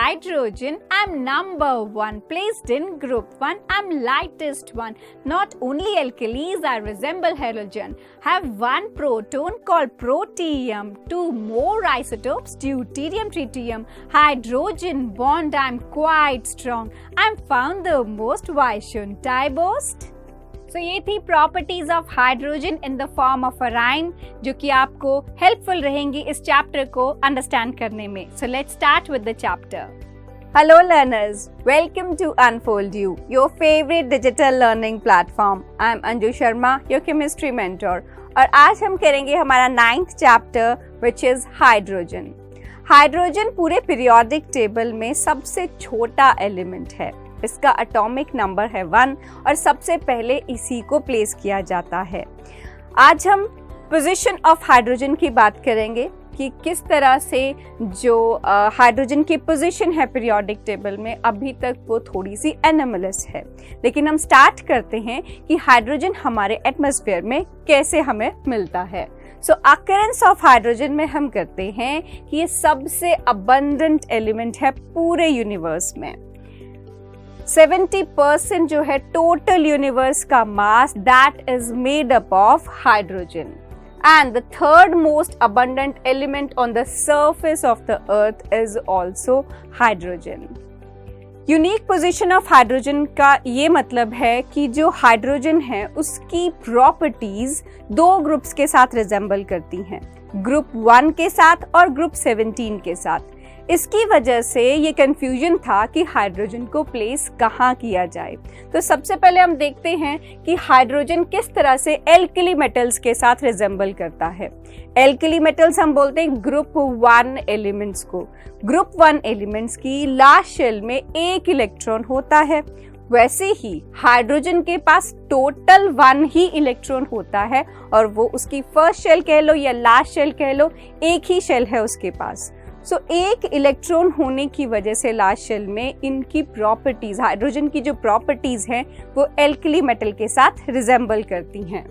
hydrogen, I'm number 1, placed in group 1, I'm lightest one. Not only alkalis I resemble halogen, have one proton called protium, 2 more isotopes, deuterium, tritium, hydrogen bond, I'm quite strong, I'm found the most, why shouldn't I boast? So ये थी properties of hydrogen in the form of a rhyme, जो कि आपको helpful रहेंगी इस chapter को understand करने में. So let's start with the chapter. Hello learners, welcome to Unfold You, your favorite digital learning platform. I'm Anju Sharma, your chemistry mentor. और आज हम करेंगे हमारा 9th chapter which is hydrogen. Hydrogen पूरे periodic table में सबसे छोटा element है. इसका एटॉमिक नंबर है 1 और सबसे पहले इसी को प्लेस किया जाता है. आज हम पोजीशन ऑफ हाइड्रोजन की बात करेंगे कि किस तरह से जो हाइड्रोजन की पोजीशन है पीरियोडिक टेबल में अभी तक वो थोड़ी सी एनोमलस है. लेकिन हम स्टार्ट करते हैं कि हाइड्रोजन हमारे एटमॉस्फेयर में कैसे हमें मिलता है. सो अकरेंस ऑफ हाइड्रोजन में हम करते हैं कि ये सबसे अबंडेंट एलिमेंट है पूरे यूनिवर्स में. 70% जो है टोटल यूनिवर्स का mass that is made up of hydrogen. And the third most abundant element on the surface of the earth is also hydrogen. Unique position of hydrogen का ये मतलब है कि जो हाइड्रोजन है उसकी प्रॉपर्टीज 2 ग्रुप्स के साथ रिजेंबल करती हैं, ग्रुप 1 के साथ और ग्रुप 17 के साथ. इसकी वजह से ये कंफ्यूजन था कि हाइड्रोजन को प्लेस कहाँ किया जाए. तो सबसे पहले हम देखते हैं कि हाइड्रोजन किस तरह से एल्कली मेटल्स के साथ रिजेंबल करता है. एल्कली मेटल्स हम बोलते हैं ग्रुप 1 एलिमेंट्स को. ग्रुप 1 एलिमेंट्स की लास्ट शेल में 1 इलेक्ट्रॉन होता है. वैसे ही हाइड्रोजन के पास टोटल 1 ही इलेक्ट्रॉन होता है और वो उसकी फर्स्ट शेल कह लो या लास्ट शेल कह लो, एक ही शेल है उसके पास. सो 1 इलेक्ट्रॉन होने की वजह से लास्ट शेल में इनकी प्रॉपर्टीज, हाइड्रोजन की जो प्रॉपर्टीज हैं वो एल्कली मेटल के साथ रिजेंबल करती हैं.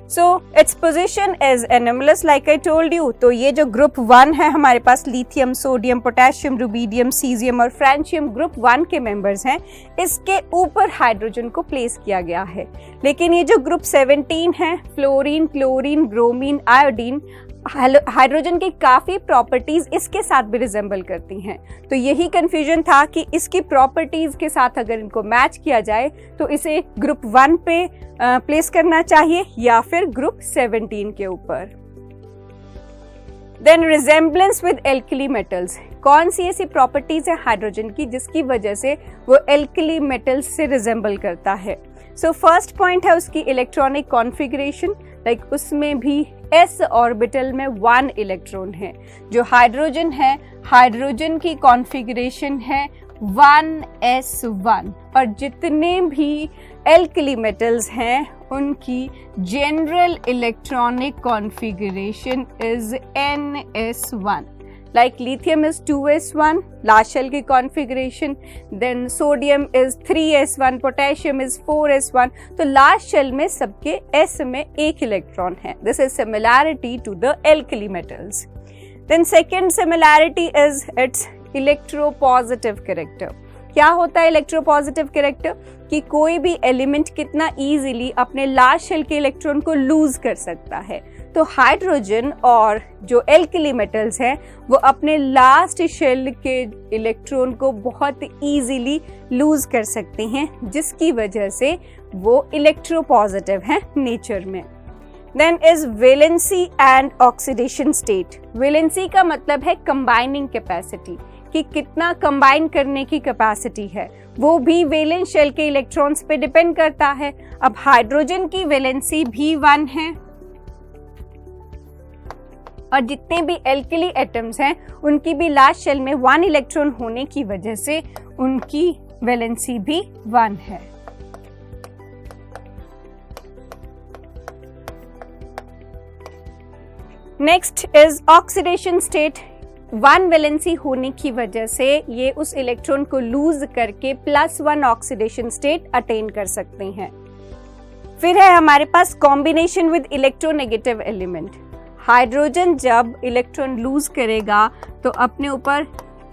So its position is anomalous like I told you. तो ये जो ग्रुप 1 है हमारे पास lithium, sodium, potassium, rubidium, caesium और फ्रेंशियम ग्रुप 1 के मेंबर्स हैं. इसके ऊपर हाइड्रोजन को प्लेस किया गया है. लेकिन ये जो ग्रुप 17 है, fluorine, chlorine, bromine, iodine, hydrogen की काफ़ी प्रॉपर्टीज़ इसके साथ भी रिजेंबल करती हैं. तो यही कन्फ्यूजन था कि इसकी प्रॉपर्टीज़ के साथ अगर इनको मैच किया जाए तो इसे ग्रुप 1 पे प्लेस करना चाहिए या फिर ग्रुप 17 के ऊपर. Then resemblance with alkali metals. कौन सी ऐसी प्रॉपर्टीज़ है हाइड्रोजन की जिसकी वजह से वो एल्कली मेटल्स से रिजेंबल करता है. सो फर्स्ट पॉइंट है उसकी इलेक्ट्रॉनिक कॉन्फ़िगरेशन. लाइक उसमें भी s ऑर्बिटल में 1 इलेक्ट्रॉन है. जो हाइड्रोजन है, हाइड्रोजन की कॉन्फ़िगरेशन है 1s1 और जितने भी एल्कली मेटल्स हैं उनकी general electronic configuration is ns1. Like lithium is 2s1, last shell की configuration, then sodium is 3s1, potassium is 4s1. तो last shell में सबके s में 1 इलेक्ट्रॉन है. This is similarity to the alkali metals. Then second similarity is its electropositive character. क्या होता है electropositive character? कि कोई भी एलिमेंट कितना इजीली अपने लास्ट शेल के इलेक्ट्रॉन को लूज कर सकता है. तो हाइड्रोजन और जो एल्कली मेटल्स हैं वो अपने लास्ट शेल के इलेक्ट्रॉन को बहुत इजीली लूज कर सकते हैं, जिसकी वजह से वो इलेक्ट्रोपॉजिटिव हैं नेचर में. Then is valency and oxidation state. Valency का मतलब है कंबाइनिंग कैपेसिटी, कि कितना कंबाइन करने की कैपेसिटी है. वो भी वैलेंस शेल के इलेक्ट्रॉन्स पे डिपेंड करता है. अब हाइड्रोजन की वैलेंसी भी 1 है और जितने भी एल्कली एटम्स हैं उनकी भी लास्ट शेल में 1 इलेक्ट्रॉन होने की वजह से उनकी वैलेंसी भी 1 है. Next is oxidation state. 1 valency होने की वजह से ये उस इलेक्ट्रॉन को लूज करके +1 ऑक्सीडेशन स्टेट अटेन कर सकते हैं. फिर है हमारे पास combination with electronegative element. Hydrogen जब इलेक्ट्रॉन लूज करेगा तो अपने ऊपर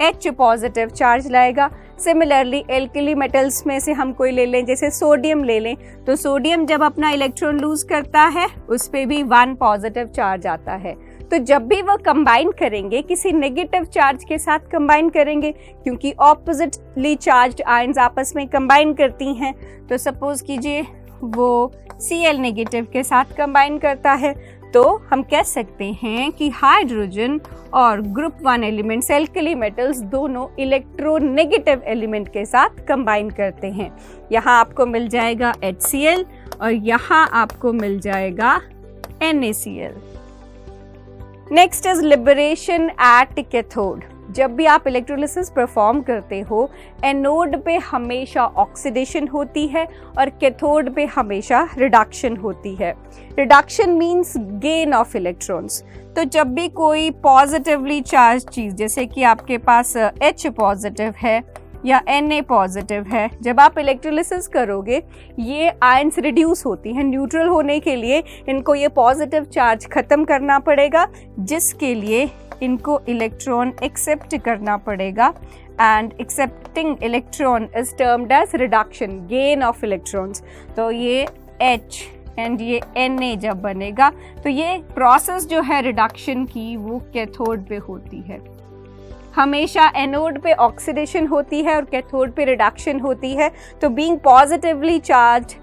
H पॉजिटिव चार्ज लाएगा। सिमिलरली एल्कली मेटल्स में से हम कोई ले लें, जैसे सोडियम ले लें, तो सोडियम जब अपना इलेक्ट्रॉन लूज करता है उस पे भी 1 पॉजिटिव चार्ज आता है। तो जब भी वो कंबाइन करेंगे किसी नेगेटिव चार्ज के साथ कंबाइन करेंगे, क्योंकि ऑपोजिटली चार्ज्ड आयंस आपस में कंबाइन करती हैं। तो सपोज कीजिए वो Cl नेगेटिव के साथ कंबाइन करता है, तो हम कह सकते हैं कि हाइड्रोजन और ग्रुप 1 एलिमेंट्स एल्कली मेटल्स दोनों इलेक्ट्रोनेगेटिव एलिमेंट के साथ कंबाइन करते हैं। यहाँ आपको मिल जाएगा HCl और यहाँ आपको मिल जाएगा NaCl। Next is liberation at cathode. जब भी आप इलेक्ट्रोलिसिस परफॉर्म करते हो, एनोड पे हमेशा ऑक्सीडेशन होती है और कैथोड पे हमेशा रिडक्शन होती है। Reduction means gain of electrons. तो जब भी कोई पॉजिटिवली चार्ज चीज, जैसे कि आपके पास H पॉजिटिव है या Na पॉजिटिव है, जब आप इलेक्ट्रोलिसिस करोगे ये आयंस रिड्यूस होती हैं। न्यूट्रल होने के लिए इनको ये पॉजिटिव चार्ज खत्म करना पड़ेगा, जिसके लिए इनको इलेक्ट्रॉन एक्सेप्ट करना पड़ेगा, and accepting electron is termed as reduction, gain of electrons. तो ये H एंड ये Na जब बनेगा तो ये प्रोसेस जो है रिडक्शन की वो कैथोड पे होती है। हमेशा एनोड पे ऑक्सीडेशन होती है और कैथोड पे रिडक्शन होती है। तो being positively charge,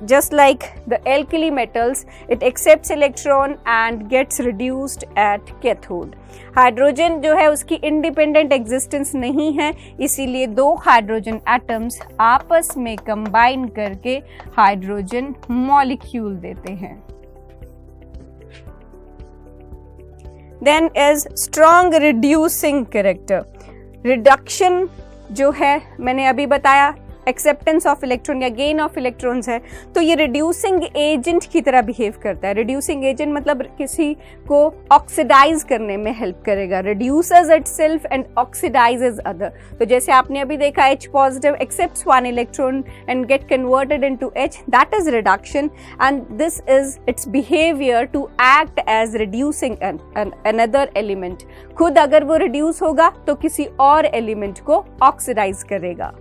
just like the alkali metals, it accepts electron and gets reduced at cathode. Hydrogen जो है उसकी इंडिपेंडेंट एग्जिस्टेंस नहीं है, इसीलिए 2 हाइड्रोजन एटम्स आपस में कंबाइन करके हाइड्रोजन मॉलिक्यूल देते हैं। Then is strong reducing character. Reduction जो है मैंने अभी बताया एक्सेप्टेंस ऑफ इलेक्ट्रॉन या गेन ऑफ इलेक्ट्रॉन्स है, तो ये रिड्यूसिंग एजेंट की तरह बिहेव करता है। रिड्यूसिंग एजेंट मतलब किसी को ऑक्सीडाइज करने में हेल्प करेगा। Reduces itself and oxidises other. तो जैसे आपने अभी देखा H positive accepts 1 electron and get converted into H, that is reduction, and this is its behaviour to act as reducing another element. खुद अगर वो रिड्यूस होगा तो किसी और एलिमेंट को ऑक्सीडाइज करेगा।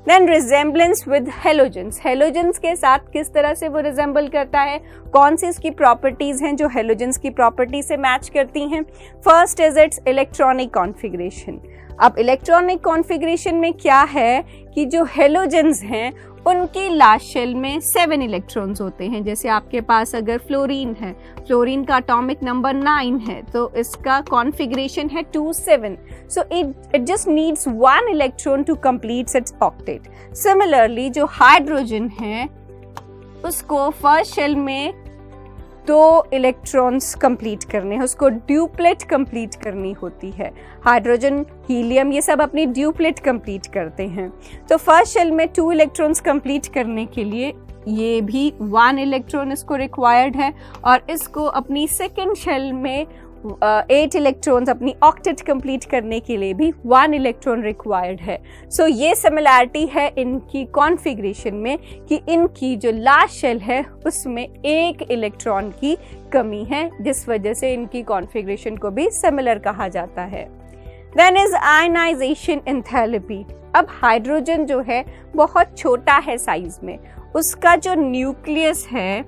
Then resemblance with halogens. Halogens के साथ किस तरह से वो resemble करता है, कौन सी इसकी प्रॉपर्टीज हैं जो हेलोजेंस की प्रॉपर्टी से मैच करती हैं। First is it's electronic configuration. अब इलेक्ट्रॉनिक कॉन्फ़िगरेशन में क्या है कि जो हेलोजेंस हैं उनकी लास्ट शेल में 7 इलेक्ट्रॉन्स होते हैं। जैसे आपके पास अगर फ्लोरीन है, फ्लोरीन का एटॉमिक नंबर 9 है, तो इसका कॉन्फ़िगरेशन है 2 7। So it just needs 1 electron to complete its octet. Similarly जो हाइड्रोजन है उसको फर्स्ट शेल में 2 इलेक्ट्रॉन्स कंप्लीट करने हैं, उसको ड्यूप्लेट कंप्लीट करनी होती है। हाइड्रोजन, हीलियम ये सब अपनी ड्यूप्लेट कंप्लीट करते हैं। तो फर्स्ट शेल में 2 इलेक्ट्रॉन्स कंप्लीट करने के लिए ये भी 1 इलेक्ट्रॉन इसको रिक्वायर्ड है, और इसको अपनी सेकेंड शेल में 8 इलेक्ट्रॉन्स अपनी ऑक्टेट कंप्लीट करने के लिए भी 1 इलेक्ट्रॉन रिक्वायर्ड है। सो ये सिमिलैरिटी है इनकी कॉन्फ़िगरेशन में कि इनकी जो लास्ट शेल है उसमें 1 इलेक्ट्रॉन की कमी है, जिस वजह से इनकी कॉन्फ़िगरेशन को भी सिमिलर कहा जाता है। Then is ionisation enthalpy. अब हाइड्रोजन जो है बहुत छोटा है साइज में, उसका जो न्यूक्लियस है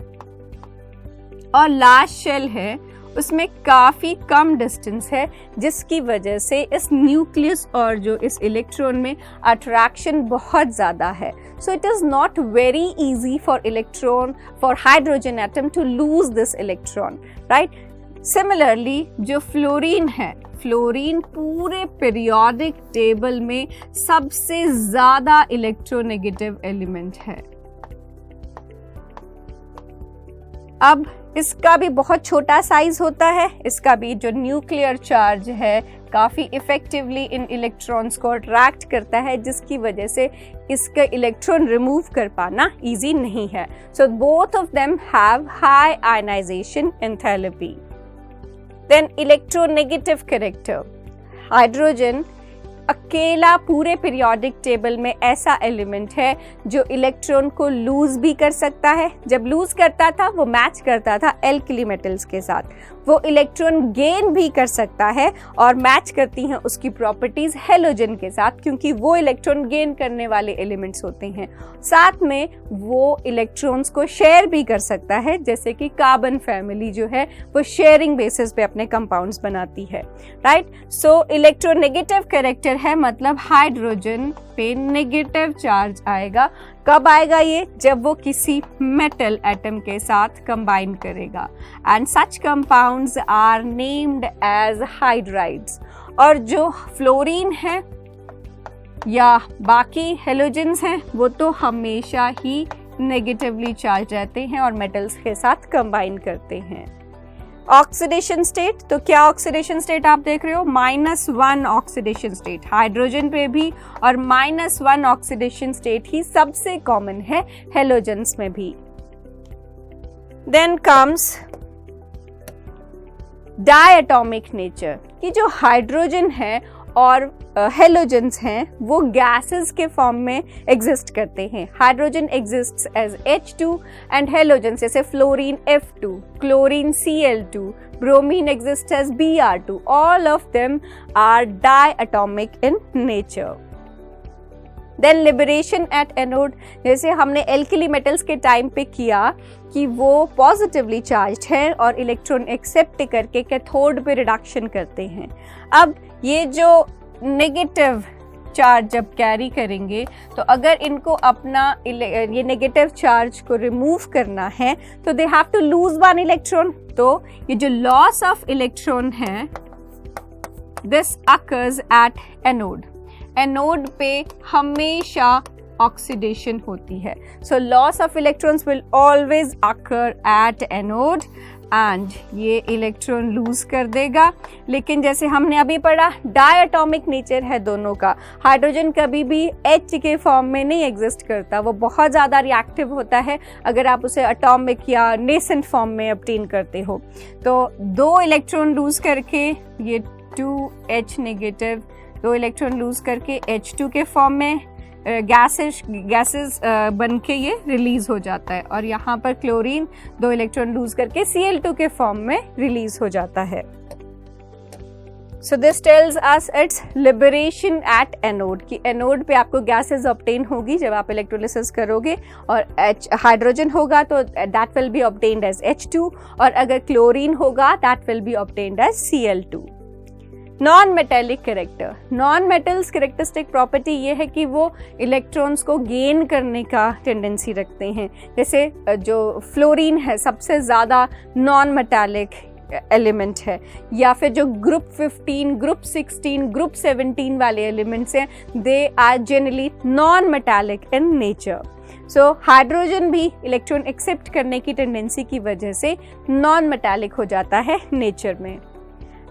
और लास्ट शेल है उसमें काफ़ी कम डिस्टेंस है, जिसकी वजह से इस न्यूक्लियस और जो इस इलेक्ट्रॉन में अट्रैक्शन बहुत ज़्यादा है। So it is not very easy for hydrogen atom to lose this electron, right. Similarly जो फ्लोरीन है, फ्लोरीन पूरे पीरियोडिक टेबल में सबसे ज़्यादा इलेक्ट्रोनेगेटिव एलिमेंट है। अब इसका भी बहुत छोटा साइज होता है, इसका भी जो न्यूक्लियर चार्ज है काफ़ी इफेक्टिवली इन इलेक्ट्रॉन्स को अट्रैक्ट करता है, जिसकी वजह से इसका इलेक्ट्रॉन रिमूव कर पाना इजी नहीं है। So both of them have high ionisation enthalpy. Then electronegative character. Hydrogen अकेला पूरे पीरियोडिक टेबल में ऐसा एलिमेंट है जो इलेक्ट्रॉन को लूज भी कर सकता है। जब लूज करता था वो मैच करता था एल्कली मेटल्स के साथ, वो इलेक्ट्रॉन गेन भी कर सकता है और मैच करती हैं उसकी प्रॉपर्टीज हेलोजन के साथ, क्योंकि वो इलेक्ट्रॉन गेन करने वाले एलिमेंट्स होते हैं। साथ में वो इलेक्ट्रॉन्स को शेयर भी कर सकता है, जैसे कि कार्बन फैमिली जो है वो शेयरिंग बेसिस पे अपने कंपाउंड्स बनाती है, राइट। सो इलेक्ट्रोनेगेटिव कैरेक्टर है, मतलब हाइड्रोजन पे नेगेटिव चार्ज आएगा। कब आएगा ये? जब वो किसी मेटल एटम के साथ कंबाइन करेगा, and such compounds are named as hydrides. और जो फ्लोरीन है या बाकी हेलोजेंस हैं वो तो हमेशा ही नेगेटिवली चार्ज रहते हैं और मेटल्स के साथ कंबाइन करते हैं। ऑक्सीडेशन स्टेट, तो क्या ऑक्सीडेशन स्टेट आप देख रहे हो? -1 ऑक्सीडेशन स्टेट हाइड्रोजन पे भी, और -1 ऑक्सीडेशन स्टेट ही सबसे कॉमन है हेलोजेंस में भी। देन कम्स डायटोमिक नेचर, कि जो हाइड्रोजन है और हेलोजेंस हैं वो गैसेस के फॉर्म में एग्जिस्ट करते हैं। Hydrogen exists as H2 and halogens जैसे fluorine F2, chlorine Cl2, bromine exist as Br2। All of them are diatomic in nature. Then liberation at anode, जैसे हमने एल्कली मेटल्स के टाइम पे किया कि वो पॉजिटिवली चार्ज्ड है और इलेक्ट्रॉन एक्सेप्ट करके कैथोड पे रिडक्शन करते हैं। अब ये जो नेगेटिव चार्ज जब कैरी करेंगे तो अगर इनको अपना ये नेगेटिव चार्ज को रिमूव करना है तो they have to lose 1 electron. तो ये जो लॉस ऑफ इलेक्ट्रॉन है this occurs at anode. Anode पे हमेशा ऑक्सीडेशन होती है, so loss of electrons will always occur at anode and ये इलेक्ट्रॉन लूज कर देगा। लेकिन जैसे हमने अभी पढ़ा डायटोमिक नेचर है दोनों का। हाइड्रोजन कभी भी H के फॉर्म में नहीं एग्जिस्ट करता, वो बहुत ज़्यादा रिएक्टिव होता है अगर आप उसे एटॉमिक या नेसेंट फॉर्म में ऑब्टेन करते हो। तो 2 इलेक्ट्रॉन लूज करके ये 2H नेगेटिव 2 इलेक्ट्रॉन लूज करके H2 के फॉर्म में गैसेस बन के ये रिलीज हो जाता है, और यहाँ पर क्लोरीन 2 इलेक्ट्रॉन लूज करके Cl2 के फॉर्म में रिलीज हो जाता है। So this tells us it's liberation at anode, कि एनोड पे आपको गैसेस ऑब्टेन होगी जब आप इलेक्ट्रोलिसिस करोगे, और हाइड्रोजन होगा तो that will be obtained as H2, और अगर क्लोरीन होगा that will be obtained as Cl2। Non metallic character, non metals characteristic property ये है कि वो इलेक्ट्रॉन्स को गेन करने का टेंडेंसी रखते हैं। जैसे जो फ्लोरीन है सबसे ज़्यादा नॉन मेटेलिक एलिमेंट है, या फिर जो ग्रुप 15, ग्रुप 16, ग्रुप 17 वाले एलिमेंट्स हैं they are generally non metallic in nature. So hydrogen भी इलेक्ट्रॉन एक्सेप्ट करने की टेंडेंसी की वजह से नॉन मेटेलिक हो जाता है नेचर में।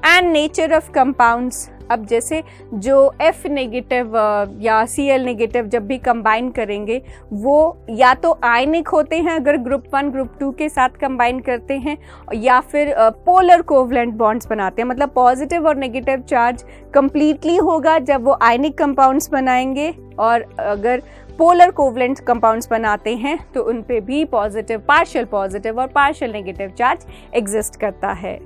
एंड नेचर ऑफ कंपाउंड्स, अब जैसे जो F नेगेटिव या Cl नेगेटिव जब भी कंबाइन करेंगे वो या तो आयनिक होते हैं अगर ग्रुप 1 ग्रुप 2 के साथ कंबाइन करते हैं, या फिर पोलर कोवलेंट बॉन्ड्स बनाते हैं। मतलब पॉजिटिव और नेगेटिव चार्ज कंप्लीटली होगा जब वो आयनिक कंपाउंड्स बनाएंगे, और अगर पोलर कोवलेंट कंपाउंड्स बनाते हैं तो उन पे भी पार्शियल पॉजिटिव और पार्शियल नेगेटिव चार्ज एग्जिस्ट करता है।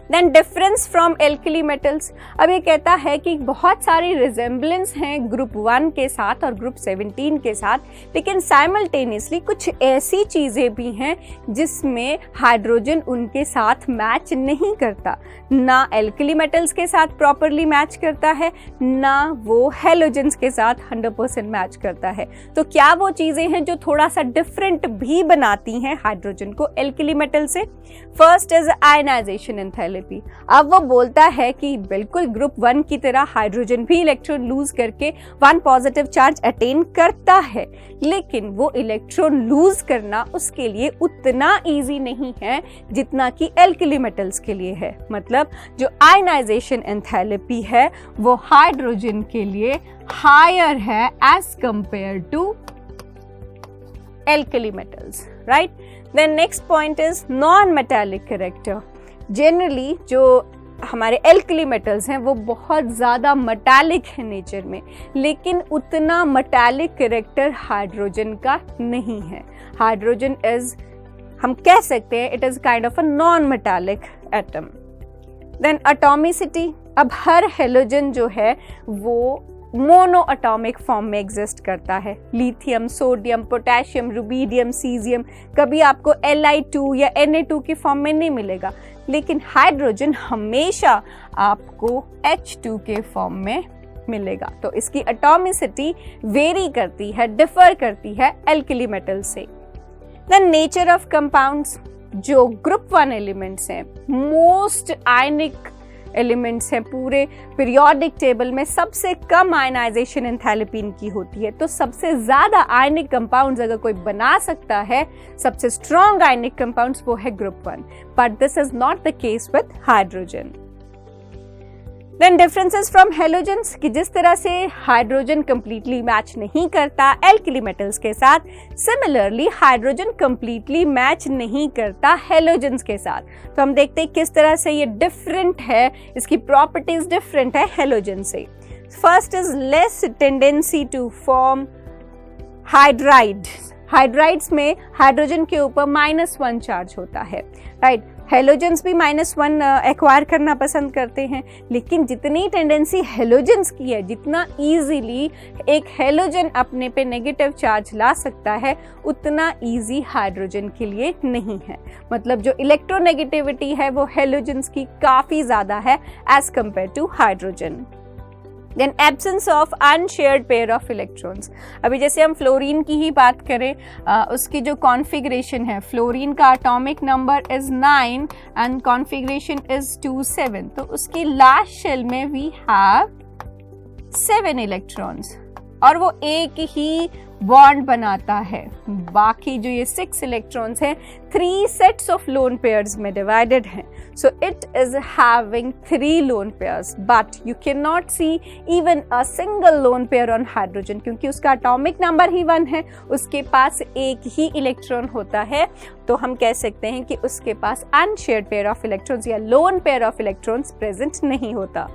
Then difference from alkali metals, अब ये कहता है कि बहुत सारी रिजेम्बलेंस हैं ग्रुप 1 के साथ और ग्रुप 17 के साथ, लेकिन साइमल्टेनियसली कुछ ऐसी चीज़ें भी हैं जिसमें हाइड्रोजन उनके साथ मैच नहीं करता। ना एल्कली मेटल्स के साथ प्रॉपरली मैच करता है, ना वो हेलोजेंस के साथ 100% मैच करता है। तो क्या वो चीज़ें हैं जो थोड़ा सा डिफरेंट भी बनाती हैं हाइड्रोजन को एल्कली मेटल से? First is ionisation enthalpy. अब वो बोलता है कि बिल्कुल ग्रुप 1 की तरह हाइड्रोजन भी इलेक्ट्रॉन लूज करके 1 पॉजिटिव चार्ज अटेन करता है, लेकिन वो इलेक्ट्रॉन लूज करना उसके लिए उतना इजी नहीं है जितना कि एल्कली मेटल्स के लिए है। मतलब जो आयनाइजेशन एंथैल्पी है वो हाइड्रोजन के लिए हायर है as compare to alkali metals, right? Then next point is non-metallic character. Generally जो हमारे एल्कली मेटल्स हैं वो बहुत ज़्यादा मेटालिक है नेचर में, लेकिन उतना मेटालिक कैरेक्टर हाइड्रोजन का नहीं है। हाइड्रोजन इज, हम कह सकते हैं, it is kind of a non metallic atom. Then atomicity, अब हर हेलोजन जो है वो मोनो एटॉमिक फॉर्म में एग्जिस्ट करता है। Lithium, sodium, potassium, rubidium, caesium कभी आपको Li2 या Na2 की फॉर्म में नहीं मिलेगा, लेकिन हाइड्रोजन हमेशा आपको H2 के फॉर्म में मिलेगा। तो इसकी एटॉमिसिटी वेरी करती है, डिफर करती है एल्कली मेटल से। द नेचर ऑफ कंपाउंड्स, जो ग्रुप 1 एलिमेंट्स हैं, मोस्ट आयनिक एलिमेंट्स हैं, पूरे पीरियोडिक टेबल में सबसे कम आयनाइजेशन एंथैल्पी इनकी होती है। तो सबसे ज़्यादा आयनिक कंपाउंड्स अगर कोई बना सकता है, सबसे स्ट्रॉन्ग आयनिक कंपाउंड्स, वो है group 1, but this is not the case with hydrogen. Then differences from halogens, कि जिस तरह से हाइड्रोजन कंप्लीटली मैच नहीं करता एल्कली मेटल्स के साथ, सिमिलरली हाइड्रोजन कंप्लीटली मैच नहीं करता हेलोजेंस के साथ। तो हम देखते हैं किस तरह से ये डिफरेंट है, इसकी प्रॉपर्टीज डिफरेंट है हेलोजन से। First is less tendency to form hydride. Hydrides में हाइड्रोजन के ऊपर -1 चार्ज होता है, राइट। हेलोजेंस भी -1 एक्वायर करना पसंद करते हैं, लेकिन जितनी टेंडेंसी हेलोजेंस की है, जितना इजीली एक हेलोजन अपने पे नेगेटिव चार्ज ला सकता है, उतना इजी हाइड्रोजन के लिए नहीं है। मतलब जो इलेक्ट्रोनेगेटिविटी है वो हेलोजेंस की काफ़ी ज़्यादा है as compare to hydrogen. Then absence of unshared pair of electrons. अभी जैसे हम फ्लोरीन की ही बात करें, उसकी जो कॉन्फ़िगरेशन है, फ्लोरीन का atomic number is 9 and configuration is 2,7, तो उसकी लास्ट शेल में वी हैव 7 इलेक्ट्रॉन्स और वो एक ही बॉन्ड बनाता है। बाकी जो ये 6 इलेक्ट्रॉन्स हैं 3 सेट्स ऑफ लोन पेयर्स में डिवाइडेड हैं। So it is having 3 lone pairs, but you can not see even a single lone pair on hydrogen, क्योंकि उसका एटॉमिक नंबर ही 1 है, उसके पास एक ही इलेक्ट्रॉन होता है। तो हम कह सकते हैं कि उसके पास अनशेयर्ड पेयर ऑफ इलेक्ट्रॉन्स या lone pair of electrons present नहीं होता।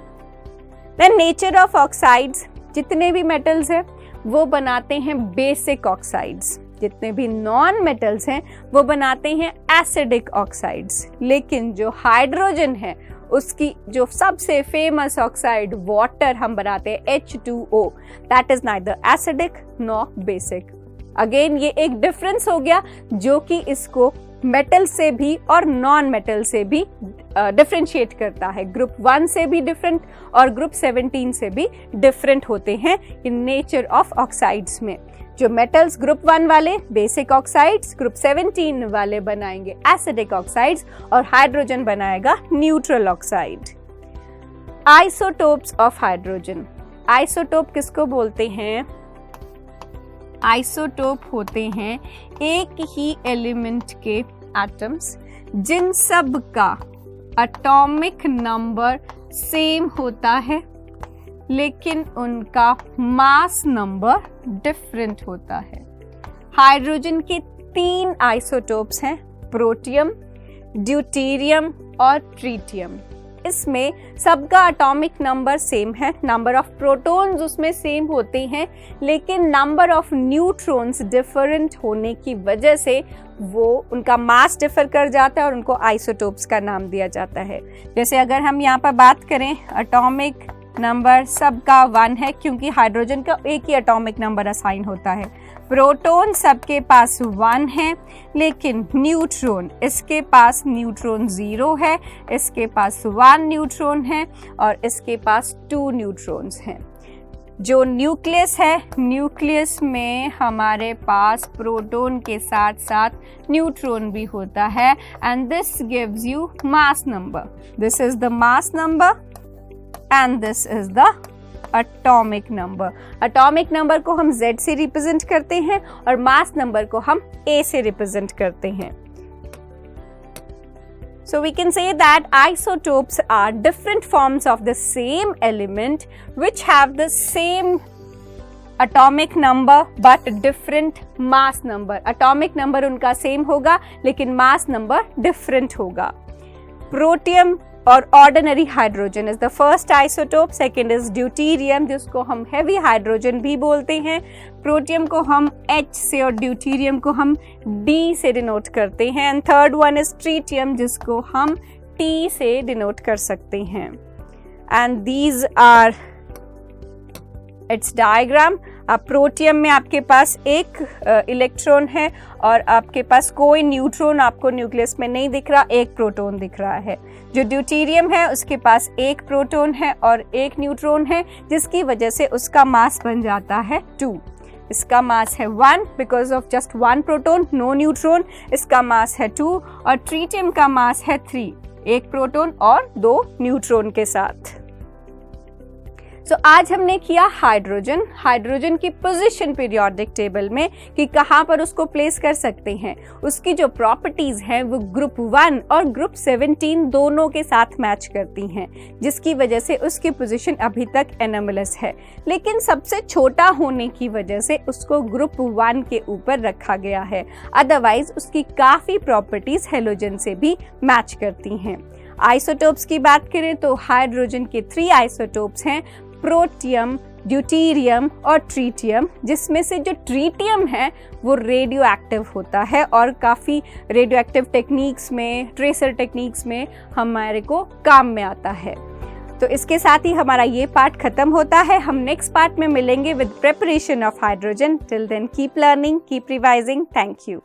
देन नेचर ऑफ ऑक्साइड्स, जितने भी मेटल्स हैं वो बनाते हैं बेसिक ऑक्साइड्स, जितने भी नॉन मेटल्स हैं वो बनाते हैं एसिडिक ऑक्साइड्स, लेकिन जो हाइड्रोजन है उसकी जो सबसे फेमस ऑक्साइड वाटर हम बनाते हैं H2O, that is neither acidic nor basic. Again ये एक डिफरेंस हो गया जो कि इसको मेटल से भी और नॉन मेटल से भी डिफरेंशिएट करता है। ग्रुप 1 से भी डिफरेंट और ग्रुप 17 से भी डिफरेंट होते हैं इन नेचर ऑफ ऑक्साइड्स में। जो मेटल्स ग्रुप 1 वाले बेसिक ऑक्साइड्स, ग्रुप 17 वाले बनाएंगे एसिडिक ऑक्साइड्स और हाइड्रोजन बनाएगा neutral oxide. Isotopes of hydrogen. Isotope किसको बोलते हैं? आइसोटोप होते हैं एक ही एलिमेंट के एटम्स जिन सब का एटॉमिक नंबर सेम होता है, लेकिन उनका मास नंबर डिफरेंट होता है। हाइड्रोजन के 3 आइसोटोप्स हैं, प्रोटियम, ड्यूटेरियम और ट्रीटियम। इसमें सबका एटॉमिक नंबर सेम है, नंबर ऑफ प्रोटॉन्स उसमें सेम होते हैं, लेकिन नंबर ऑफ न्यूट्रॉन्स डिफरेंट होने की वजह से वो उनका मास डिफर कर जाता है और उनको आइसोटोप्स का नाम दिया जाता है। जैसे अगर हम यहाँ पर बात करें, एटॉमिक नंबर सबका 1 है क्योंकि हाइड्रोजन का एक ही एटॉमिक नंबर असाइन होता है। प्रोटॉन सबके पास 1 है, लेकिन न्यूट्रॉन, इसके पास न्यूट्रॉन 0 है, इसके पास 1 न्यूट्रॉन है और इसके पास 2 न्यूट्रॉन्स हैं। जो न्यूक्लियस है, न्यूक्लियस में हमारे पास प्रोटॉन के साथ साथ न्यूट्रॉन भी होता है and this gives you mass number. This is the mass number and this is the atomic number. atomic number को हम Z से रिप्रेजेंट करते हैं और मास नंबर को हम A से रिप्रेजेंट करते हैं। So we can say that isotopes are different forms of the same element which have the same atomic number but different mass number. atomic number उनका सेम होगा लेकिन mass number different होगा। Protium और ordinary hydrogen is the first isotope, second is deuterium जिसको हम heavy hydrogen भी बोलते हैं, प्रोटियम को हम H से और ड्यूटीरियम को हम D से डिनोट करते हैं, and third one is tritium जिसको हम T से डिनोट कर सकते हैं। And these are its diagram. अब प्रोटियम में आपके पास एक इलेक्ट्रॉन है और आपके पास कोई न्यूट्रॉन आपको न्यूक्लियस में नहीं दिख रहा, एक प्रोटॉन दिख रहा है। जो ड्यूटीरियम है उसके पास एक प्रोटॉन है और एक न्यूट्रॉन है, जिसकी वजह से उसका मास बन जाता है 2। इसका मास है 1 because of just 1 proton, no neutron. इसका मास है 2 और ट्रीटियम का मास है 3, एक प्रोटॉन और 2 न्यूट्रॉन के साथ। आज हमने किया हाइड्रोजन की पोजीशन पीरियोडिक टेबल में कि कहाँ पर उसको प्लेस कर सकते हैं। उसकी जो प्रॉपर्टीज हैं वो ग्रुप 1 और ग्रुप 17 दोनों के साथ मैच करती हैं, जिसकी वजह से उसकी पोजीशन अभी तक एनोमलस है, लेकिन सबसे छोटा होने की वजह से उसको ग्रुप 1 के ऊपर रखा गया है। अदरवाइज उसकी काफ़ी प्रॉपर्टीज हेलोजन से भी मैच करती हैं। आइसोटोप्स की बात करें तो हाइड्रोजन के 3 आइसोटोप्स हैं, प्रोटियम, ड्यूटीरियम और ट्रीटियम, जिसमें से जो ट्रीटियम है वो रेडियो एक्टिव होता है और काफ़ी रेडियो एक्टिव टेक्निक्स में, ट्रेसर टेक्निक्स में हमारे को काम में आता है। तो इसके साथ ही हमारा ये पार्ट खत्म होता है। हम नेक्स्ट पार्ट में मिलेंगे with preparation of hydrogen. Till then keep learning, keep revising. Thank you.